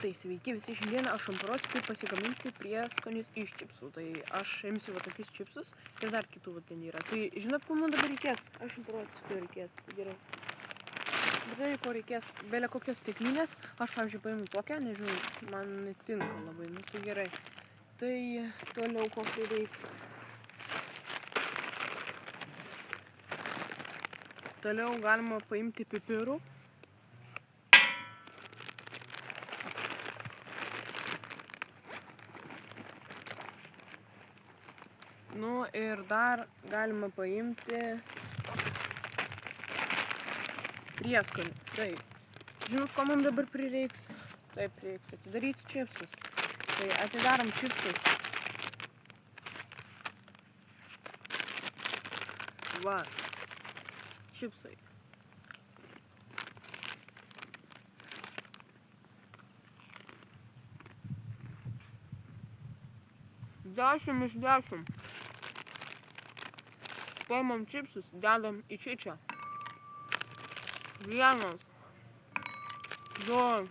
Tai sveiki visi, šiandieną aš parodysiu, kaip pasigaminti prieskonius iš čipsų. Tai aš imsiu va tokius čipsus ir dar kitų va ten yra. Tai žinot, ko man dabar reikės? Aš jums parodysiu, ko reikės. Tai gerai. Bet tai, ko reikės, belia kokios stiklinės. Aš, pavyzdžiui, paimu tokią, nežinau, man netinka labai. Nu tai gerai. Tai toliau kokį reiks. Toliau galima paimti pipirų. Nu ir dar galima paimti prieskonių. Taip. Žinot, ko man dabar prireiks? Taip, reiks atidaryti čipsus. Tai atidarom čipsus. Va. Čipsai. Dešimt iš 10. Paimam čipsus, dedam į čičią. 1, 2.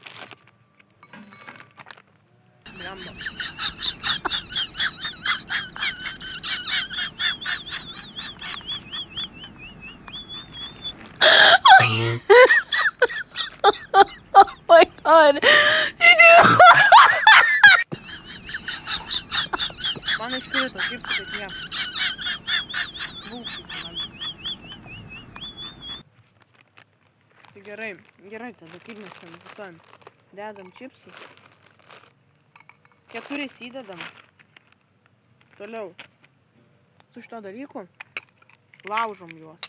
Blemba. Oh my god. Man iškrito čipsai, bet nieko. Būkščiai man. Tai gerai, tada kaip mes ten sustojam. Dedam čipsus. 4 įdedam. Toliau. Su šito dalyku laužom juos.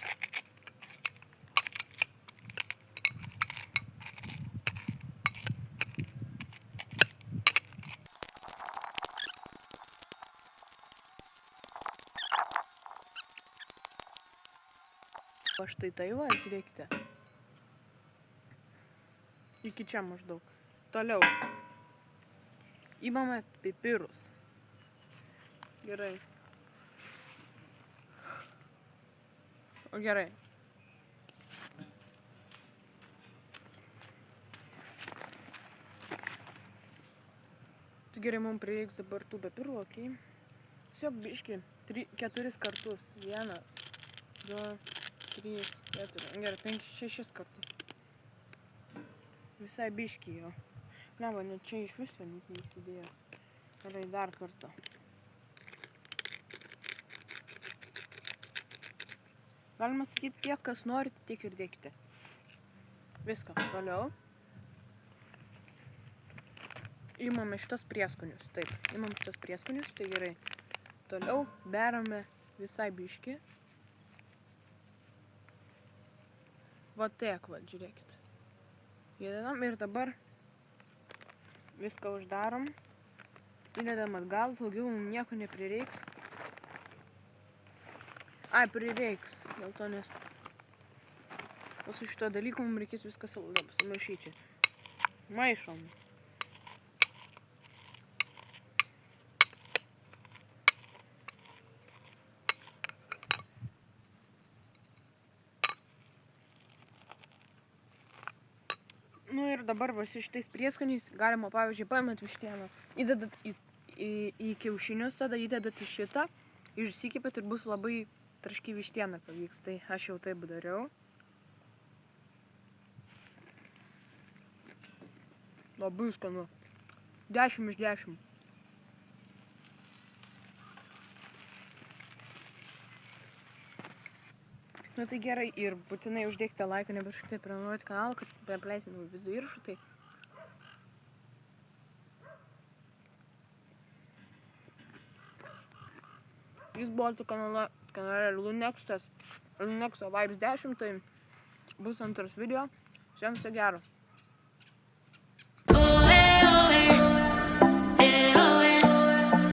O štai tai va, žiūrėkite. Iki čia maždaug. Toliau. Imame pipirus. Gerai. O gerai. Tai gerai, mums prireiks dabar tų pipirų, okei. Tiesiog biški 4 kartus. 1, 2, 3, 4, gerai, 5, 6 kartus. Visai biški jo. Ne, va, net čia iš viso neįsidėjo. Gerai, dar kartą. Galima sakyti, kiek kas norite, tiek ir dėkite. Viską. Toliau. Imame šitos prieskonius. Taip, imam šitos prieskonius, tai gerai. Toliau berame visai biški. Va tiek, va, žiūrėkit. Įdedam ir dabar viską uždarom. Įdedam atgal, daugiau mums nieko neprireiks. Ai, prireiks, dėl to nes... O su šito dalyku mums reikės viską sumaišyti. Maišom. Nu ir dabar va šitais prieskoniais galima, pavyzdžiui, paimat vištieną, įdedat į kiaušinius, tada įdedat į šitą, išsikepėt ir bus labai traški vištiena pavyks. Tai aš jau taip dariau. Labai skanu. 10 iš 10. Nu tai gerai ir būtinai uždėkite laiką, nepamirškite prenumeruoti kanalą, kad neapleisti naujų vis įrašų. Tai jūs buvote kanale Lunextas, Lunexo Vibes 10, tai bus antras video. Visiems viso gero.